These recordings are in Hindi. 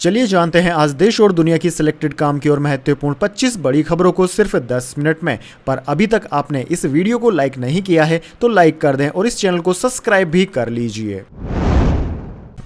चलिए जानते हैं आज देश और दुनिया की सिलेक्टेड काम की और महत्वपूर्ण 25 बड़ी खबरों को सिर्फ 10 मिनट में। पर अभी तक आपने इस वीडियो को लाइक नहीं किया है तो लाइक कर दें और इस चैनल को सब्सक्राइब भी कर लीजिए।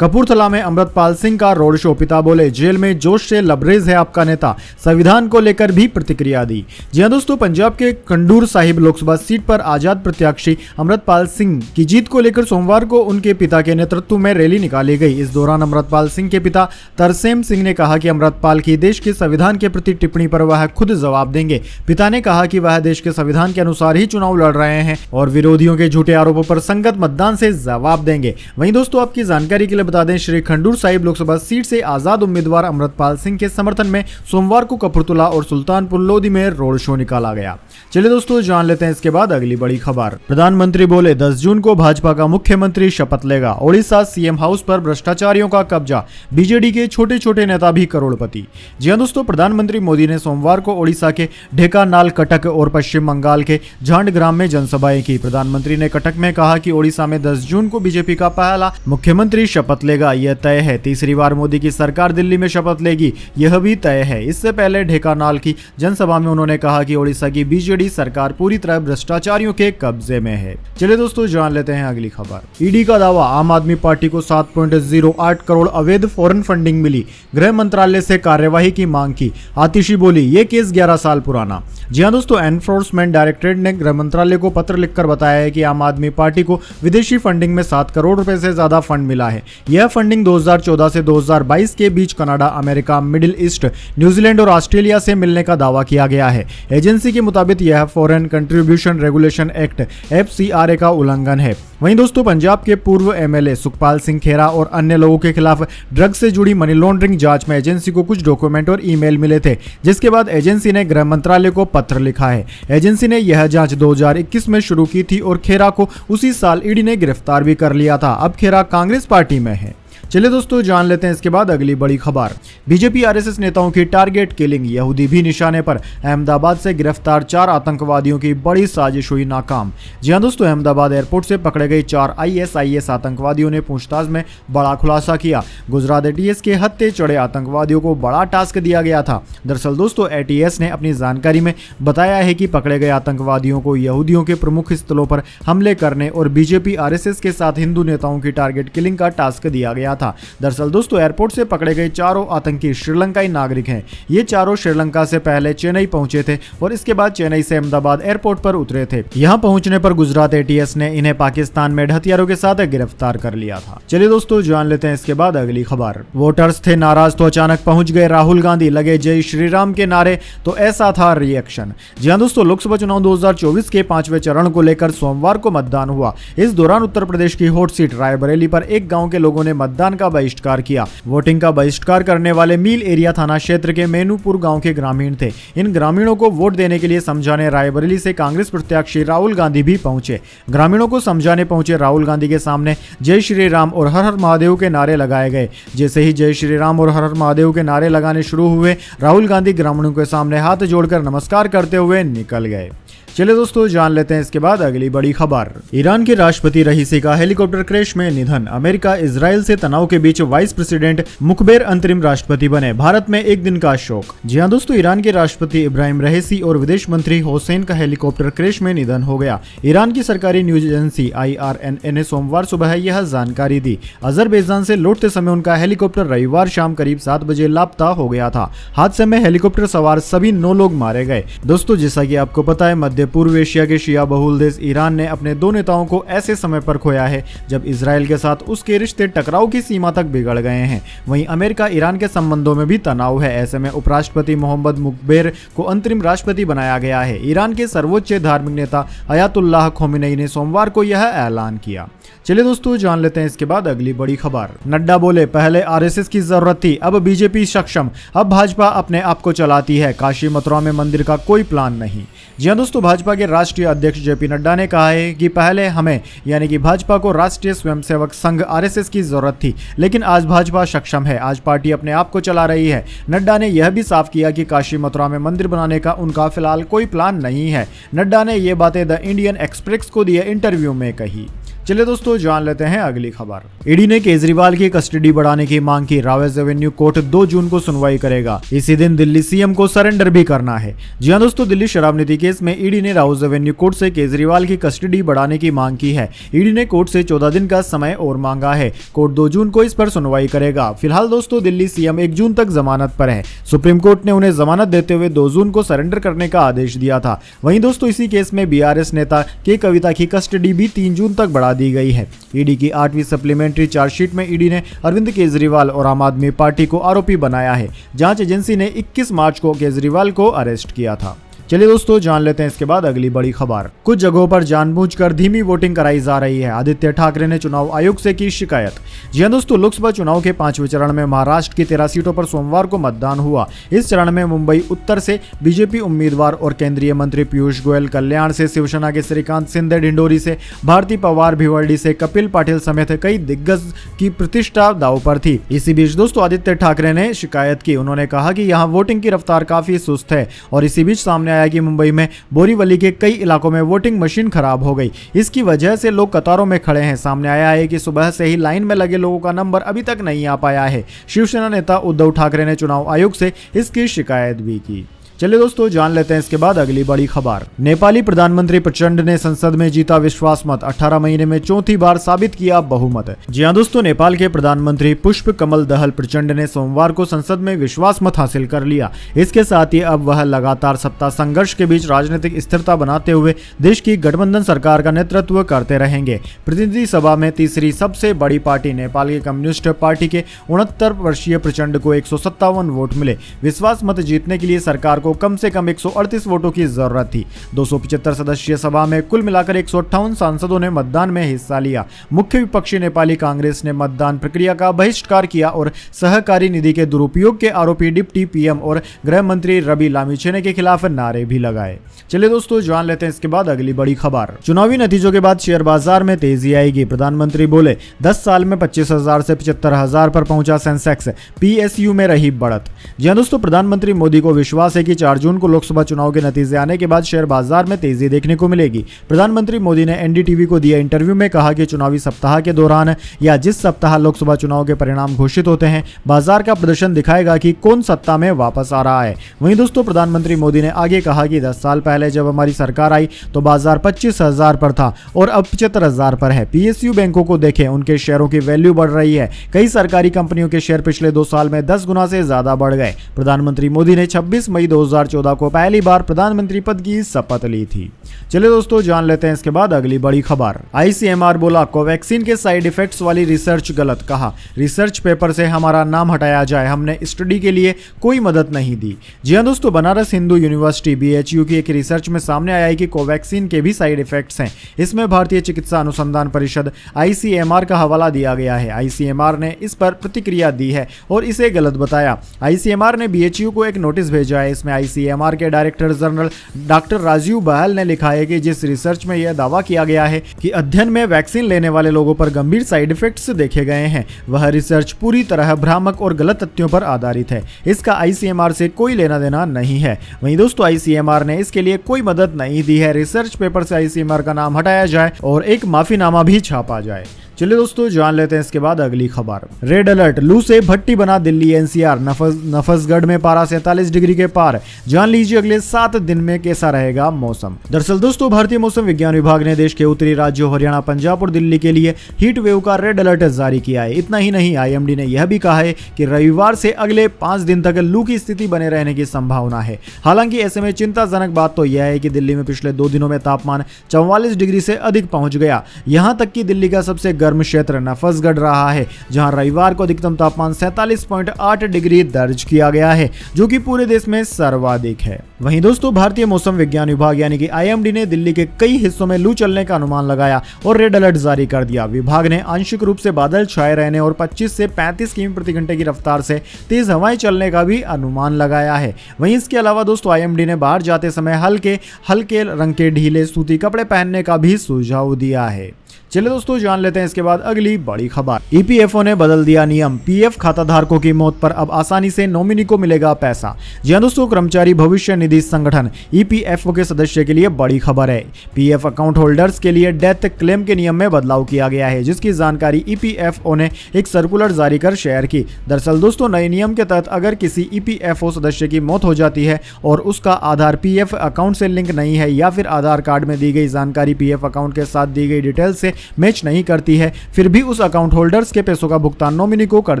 कपूरथला में अमृतपाल सिंह का रोड शो, पिता बोले जेल में जोश से लबरेज है आपका नेता, संविधान को लेकर भी प्रतिक्रिया दी। जी हां दोस्तों, पंजाब के खंडूर साहिब लोकसभा सीट पर आजाद प्रत्याशी अमृतपाल सिंह की जीत को लेकर सोमवार को उनके पिता के नेतृत्व में रैली निकाली गई। इस दौरान अमृतपाल सिंह के पिता तरसेम सिंह ने कहा कि अमृतपाल की देश के संविधान के प्रति टिप्पणी पर वह खुद जवाब देंगे। पिता ने कहा कि वह देश के संविधान के अनुसार ही चुनाव लड़ रहे हैं और विरोधियों के झूठे आरोपों पर संगत मतदान से जवाब देंगे। वहीं दोस्तों, आपकी जानकारी के लिए बता दें, श्री खंडूर साहिब लोकसभा सीट से आजाद उम्मीदवार अमृतपाल सिंह के समर्थन में सोमवार को कपूरथला और सुल्तानपुर लोधी में रोड शो निकाला गया। चलिए दोस्तों, जान लेते हैं इसके बाद अगली बड़ी खबर। प्रधानमंत्री बोले 10 जून को भाजपा का मुख्यमंत्री शपथ लेगा। ओडिशा सीएम हाउस पर भ्रष्टाचारियों का कब्जा, बीजेडी के छोटे छोटे नेता भी करोड़पति। जी हां दोस्तों, प्रधानमंत्री मोदी ने सोमवार को ओडिशा के ढेकानाल, कटक और पश्चिम बंगाल के झांडग्राम में जनसभाएं की। प्रधानमंत्री ने कटक में कहा कि ओडिशा में 10 जून को बीजेपी का पहला मुख्यमंत्री शपथ लेगा। यह तय है। तीसरी बार मोदी की सरकार दिल्ली में शपथ लेगी, यह भी तय है। इससे पहले ढेकानाल की जनसभा में उन्होंने कहा कि ओडिशा की बीजेडी सरकार पूरी तरह भ्रष्टाचारियों के कब्जे में है। चलिए दोस्तों, जान लेते हैं अगली खबर। ईडी का दावा, आम आदमी पार्टी को 7.08 करोड़ अवैध फॉरेन फंडिंग मिली, गृह मंत्रालय से कार्यवाही की मांग की। आतिशी बोली ये केस 11 साल पुराना। जी हां दोस्तों, एनफोर्समेंट डायरेक्टरेट ने गृह मंत्रालय को पत्र लिखकर बताया है कि आम आदमी पार्टी को विदेशी फंडिंग में 7 करोड़ रुपए से ज्यादा फंड मिला है। यह फंडिंग 2014 से 2022 के बीच Canada, America, middle east, New Zealand और ऑस्ट्रेलिया से मिलने का दावा किया गया है। एजेंसी के मुताबिक यह foreign contribution regulation act FCRA का उल्लंघन है। वहीं दोस्तों, पंजाब के पूर्व MLA सुखपाल सिंह खेरा और अन्य लोगों के खिलाफ ड्रग्स से जुड़ी मनी लॉन्ड्रिंग जांच में एजेंसी को कुछ डॉक्यूमेंट और ईमेल मिले थे, जिसके बाद एजेंसी ने गृह मंत्रालय को पत्र लिखा है। एजेंसी ने यह जांच 2021 में शुरू की थी और खेरा को उसी साल ईडी ने गिरफ्तार भी कर लिया था। अब खेरा कांग्रेस पार्टी में है। चलिए दोस्तों, जान लेते हैं इसके बाद अगली बड़ी खबर। बीजेपी RSS नेताओं की टारगेट किलिंग, यहूदी भी निशाने पर। अहमदाबाद से गिरफ्तार 4 आतंकवादियों की बड़ी साजिश हुई नाकाम। जी हां दोस्तों, अहमदाबाद एयरपोर्ट से पकड़े गए 4 ISIS आतंकवादियों ने पूछताछ में बड़ा खुलासा किया। गुजरात ATS के हत्थे चढ़े आतंकवादियों को बड़ा टास्क दिया गया था। दरअसल दोस्तों, ATS ने अपनी जानकारी में बताया है कि पकड़े गए आतंकवादियों को यहूदियों के प्रमुख स्थलों पर हमले करने और बीजेपी RSS के साथ हिंदू नेताओं की टारगेट किलिंग का टास्क दिया गया था। दरअसल दोस्तों, एयरपोर्ट से पकड़े गए 4 आतंकी श्रीलंकाई नागरिक हैं। ये चारों श्रीलंका से पहले चेन्नई पहुंचे थे और इसके बाद चेन्नई से अहमदाबाद एयरपोर्ट पर उतरे थे। यहां पहुंचने पर गुजरात ATS ने इन्हें पाकिस्तान में हथियारों के साथ गिरफ्तार कर लिया था। चलिए दोस्तों, जान लेते हैं इसके बाद अगली खबर। वोटर्स थे नाराज तो अचानक पहुंच गए राहुल गांधी, लगे जय श्री राम के नारे तो ऐसा था रिएक्शन। जी हां दोस्तों, लोकसभा चुनाव 2024 के 5वें चरण को लेकर सोमवार को मतदान हुआ। इस दौरान उत्तर प्रदेश की हॉट सीट रायबरेली पर एक गांव के लोगों ने मतदान का बहिष्कार किया। वोटिंग का बहिष्कार करने वाले मील एरिया थाना क्षेत्र के मेनूपुर गांव के ग्रामीण थे। इन ग्रामीणों को वोट देने के लिए समझाने रायबरेली से कांग्रेस प्रत्याशी राहुल गांधी भी पहुंचे। ग्रामीणों को समझाने पहुंचे राहुल गांधी के सामने जय श्री राम और हर हर महादेव के नारे लगाए गए। जैसे ही जय श्री राम और हर हर महादेव के नारे लगाने शुरू हुए, राहुल गांधी ग्रामीणों के सामने हाथ जोड़कर नमस्कार करते हुए निकल गए। चलिए दोस्तों, जान लेते हैं इसके बाद अगली बड़ी खबर। ईरान के राष्ट्रपति रईसी का हेलीकॉप्टर क्रैश में निधन। अमेरिका इजराइल से तनाव के बीच वाइस प्रेसिडेंट मुखबिर अंतरिम राष्ट्रपति बने, भारत में एक दिन का शोक। जी हां दोस्तों, ईरान के राष्ट्रपति इब्राहिम रईसी और विदेश मंत्री हुसैन का हेलीकॉप्टर क्रैश में निधन हो गया। ईरान की सरकारी न्यूज एजेंसी IRNA ने सोमवार सुबह यह जानकारी दी। अजरबैजान से लौटते समय उनका हेलीकॉप्टर रविवार शाम करीब 7 बजे लापता हो गया था। हादसे में हेलीकॉप्टर सवार सभी 9 लोग मारे गए। दोस्तों, जैसा कि आपको पता है, मध्य पूर्व एशिया के शिया बहुल देश ईरान ने अपने 2 नेताओं को ऐसे समय पर खोया है जब इजराइल के साथ उसके रिश्ते टकराव की सीमा तक बिगड़ गए हैं। वहीं अमेरिका ईरान के संबंधों में भी तनाव है। ऐसे में उपराष्ट्रपति मोहम्मद मुकबेर को अंतरिम राष्ट्रपति बनाया गया है। ईरान के सर्वोच्च धार्मिक नेता अयातुल्लाह खोमेनी ने सोमवार को यह ऐलान किया। चलिए दोस्तों, जान लेते हैं इसके बाद अगली बड़ी खबर। नड्डा बोले पहले RSS की जरूरत थी, अब बीजेपी सक्षम, अब भाजपा अपने आप को चलाती है, काशी मथुरा में मंदिर का कोई प्लान नहीं। जी हां दोस्तों, भाजपा के राष्ट्रीय अध्यक्ष JP नड्डा ने कहा है कि पहले हमें यानी कि भाजपा को राष्ट्रीय स्वयंसेवक संघ RSS की जरूरत थी, लेकिन आज भाजपा सक्षम है, आज पार्टी अपने आप को चला रही है। नड्डा ने यह भी साफ किया कि काशी मथुरा में मंदिर बनाने का उनका फिलहाल कोई प्लान नहीं है। नड्डा ने ये बातें द इंडियन एक्सप्रेस को दिए इंटरव्यू में कही। चलिए दोस्तों जान लेते हैं अगली खबर। ईडी ने केजरीवाल की कस्टडी बढ़ाने की मांग की। रावेज एवेन्यू कोर्ट 2 जून को सुनवाई करेगा। इसी दिन दिल्ली सीएम को सरेंडर भी करना है। जी हां दोस्तों, दिल्ली शराब नीति केस में ईडी ने रावेज एवेन्यू कोर्ट से केजरीवाल की कस्टडी बढ़ाने की मांग की है। ईडी ने कोर्ट से 14 दिन का समय और मांगा है। कोर्ट 2 जून को इस पर सुनवाई करेगा। फिलहाल दोस्तों दिल्ली सीएम 1 जून तक जमानत पर है। सुप्रीम कोर्ट ने उन्हें जमानत देते हुए 2 जून को सरेंडर करने का आदेश दिया था। वहीं दोस्तों इसी केस में बीआरएस नेता के कविता की कस्टडी भी 3 जून तक बढ़ा दी गई है। ईडी की 8वीं सप्लीमेंट्री चार्जशीट में ईडी ने अरविंद केजरीवाल और आम आदमी पार्टी को आरोपी बनाया है। जांच एजेंसी ने 21 मार्च को केजरीवाल को अरेस्ट किया था। चलिए दोस्तों जान लेते हैं इसके बाद अगली बड़ी खबर। कुछ जगहों पर जानबूझकर धीमी वोटिंग कराई जा रही है। आदित्य ठाकरे ने चुनाव आयोग से की शिकायत। जी हां दोस्तों, लोकसभा चुनाव के 5वें चरण में महाराष्ट्र की 13 सीटों पर सोमवार को मतदान हुआ। इस चरण में मुंबई उत्तर से बीजेपी उम्मीदवार और केंद्रीय मंत्री पीयूष गोयल, कल्याण से शिवसेना के श्रीकांत शिंदे, डिंडोरी से भारती पवार, भिवंडी से कपिल पाटिल समेत कई दिग्गज की प्रतिष्ठा दांव पर थी। इसी बीच दोस्तों आदित्य ठाकरे ने शिकायत की। उन्होंने कहा कि यहाँ वोटिंग की रफ्तार काफी सुस्त है और इसी बीच सामने कि मुंबई में बोरीवली के कई इलाकों में वोटिंग मशीन खराब हो गई। इसकी वजह से लोग कतारों में खड़े हैं। सामने आया है कि सुबह से ही लाइन में लगे लोगों का नंबर अभी तक नहीं आ पाया है। शिवसेना नेता उद्धव ठाकरे ने चुनाव आयोग से इसकी शिकायत भी की। चलिए दोस्तों जान लेते हैं इसके बाद अगली बड़ी खबर। नेपाली प्रधानमंत्री प्रचंड ने संसद में जीता विश्वास मत। 18 महीने में चौथी बार साबित किया बहुमत। जी हां दोस्तों, नेपाल के प्रधानमंत्री पुष्प कमल दहल प्रचंड ने सोमवार को संसद में विश्वास मत हासिल कर लिया। इसके साथ ही अब वह लगातार सत्ता संघर्ष के बीच राजनीतिक स्थिरता बनाते हुए देश की गठबंधन सरकार का नेतृत्व करते रहेंगे। प्रतिनिधि सभा में तीसरी सबसे बड़ी पार्टी नेपाल की कम्युनिस्ट पार्टी के 69 वर्षीय प्रचंड को 157 वोट मिले। विश्वास मत जीतने के लिए सरकार को कम से कम 138 वोटों की जरूरत थी। 275 सदस्यीय सभा में कुल मिलाकर 158 सांसदों ने मतदान में हिस्सा लिया। मुख्य विपक्षी नेपाली कांग्रेस ने मतदान प्रक्रिया का बहिष्कार किया और सहकारी निधि के दुरुपयोग के आरोपी डिप्टी पीएम और गृह मंत्री रवि लामिछेने के खिलाफ नारे भी लगाए। चलिए दोस्तों जान लेते हैं इसके बाद अगली बड़ी खबर। चुनावी नतीजों के बाद शेयर बाजार में तेजी आएगी। प्रधानमंत्री बोले 10 साल में 25,000 से 75,000 पर पहुंचा सेंसेक्स। पीएसयू में रही बढ़त। जी हां दोस्तों, प्रधानमंत्री मोदी को विश्वास है कि 4 जून को लोकसभा चुनाव के नतीजे आने के बाद शेयर बाजार में तेजी देखने को मिलेगी। प्रधानमंत्री मोदी ने एनडीटीवी को दिए इंटरव्यू में कहा कि चुनावी सप्ताह के दौरान या जिस सप्ताह लोकसभा चुनाव के परिणाम घोषित होते हैं, बाजार का प्रदर्शन दिखाएगा कि कौन सत्ता में वापस आ रहा है। वहीं दोस्तों प्रधानमंत्री मोदी ने आगे कहा कि 10 साल पहले जब हमारी सरकार आई तो बाजार 25,000 पर था और अब 75,000 पर है। पीएसयू बैंकों को देखें, उनके शेयरों की वैल्यू बढ़ रही है। कई सरकारी कंपनियों के शेयर पिछले 2 साल में 10 गुना से ज्यादा बढ़ गए। प्रधानमंत्री मोदी ने 26 मई 2014 को पहली बार प्रधानमंत्री पद की शपथ ली थी। चलिए दोस्तों जान लेते हैं इसके बाद अगली बड़ी खबर। आईसीएमआर बोला कोवैक्सीन के साइड इफेक्ट्स वाली रिसर्च गलत। कहा रिसर्च पेपर से हमारा नाम हटाया जाए, हमने स्टडी के लिए कोई मदद नहीं दी। जी हां दोस्तों, बनारस हिंदू यूनिवर्सिटी बीएचयू की एक रिसर्च में सामने आया है कि कोवैक्सीन के भी साइड इफेक्ट्स हैं। इसमें भारतीय चिकित्सा अनुसंधान परिषद आईसीएमआर का हवाला दिया गया है। आईसीएमआर ने इस पर प्रतिक्रिया दी है और इसे गलत बताया। आईसीएमआर ने बीएचयू को एक नोटिस भेजा है। इसमें आईसीएमआर के डायरेक्टर जनरल डॉक्टर राजीव बहल ने लिखा है कि जिस रिसर्च में यह दावा किया गया है कि अध्ययन में वैक्सीन लेने वाले लोगों पर गंभीर साइड इफेक्ट्स देखे गए हैं, वह रिसर्च पूरी तरह भ्रामक और गलत तथ्यों पर आधारित है। इसका आईसीएमआर से कोई लेना देना नहीं है। वहीं दोस्तों आईसीएमआर ने इसके लिए कोई मदद नहीं दी है। रिसर्च पेपर से आईसीएमआर का नाम हटाया जाए और एक माफीनामा भी छापा जाए। चलिए दोस्तों जान लेते हैं इसके बाद अगली खबर। रेड अलर्ट, लू से भट्टी बना दिल्ली एनसीआर। नफसगढ़ में पारा 47 डिग्री के पार। जान लीजिए अगले 7 दिन में कैसा रहेगा मौसम। दरअसल दोस्तों भारतीय मौसम विज्ञान विभाग ने देश के उत्तरी राज्यों हरियाणा, पंजाब और दिल्ली के लिए हीट वेव का रेड अलर्ट जारी किया है। इतना ही नहीं, आईएमडी ने यह भी कहा है कि रविवार से अगले 5 दिन तक लू की स्थिति बने रहने की संभावना है। हालांकि ऐसे में चिंताजनक बात तो यह है कि दिल्ली में पिछले 2 दिनों में तापमान 44 डिग्री से अधिक पहुंच गया। यहां तक कि दिल्ली का सबसे गर्म क्षेत्र नफसगढ़ रहा है, जहां रविवार को अधिकतम तापमान 47.8 डिग्री दर्ज किया गया है, जो कि पूरे देश में सर्वाधिक है। वहीं दोस्तों भारतीय मौसम विज्ञान विभाग यानी कि आईएमडी ने दिल्ली के कई हिस्सों में लू चलने का अनुमान लगाया और रेड अलर्ट जारी कर दिया। विभाग ने आंशिक रूप से बादल छाए रहने और 25 से 35 किमी प्रति घंटे की रफ्तार से तेज हवाएं चलने का भी अनुमान लगाया है। वहीं इसके अलावा दोस्तों आईएमडी ने बाहर जाते समय हल्के रंग के ढीले सूती कपड़े पहनने का भी सुझाव दिया है। चलिए दोस्तों जान लेते हैं इसके बाद अगली बड़ी खबर। ईपीएफओ ने बदल दिया नियम, पीएफ खाता धारकों की मौत पर अब आसानी से नॉमिनी को मिलेगा पैसा। जी हां दोस्तों, कर्मचारी भविष्य निधि संगठन ईपीएफओ के सदस्य के लिए बड़ी खबर है। पीएफ अकाउंट होल्डर्स के लिए डेथ क्लेम के नियम में बदलाव किया गया है, जिसकी जानकारी ईपीएफओ ने एक सर्कुलर जारी कर शेयर की। दरअसल दोस्तों, नए नियम के तहत अगर किसी ईपीएफओ सदस्य की मौत हो जाती है और उसका आधार पीएफ अकाउंट से लिंक नहीं है या फिर आधार कार्ड में दी गई जानकारी पीएफ अकाउंट के साथ दी गई डिटेल से मैच नहीं करती है, फिर भी उस अकाउंट होल्डर्स के पैसों का भुगतान नॉमिनी को कर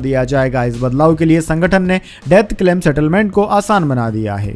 दिया जाएगा। इस बदलाव के लिए संगठन ने डेथ क्लेम सेटलमेंट को आसान बना दिया है।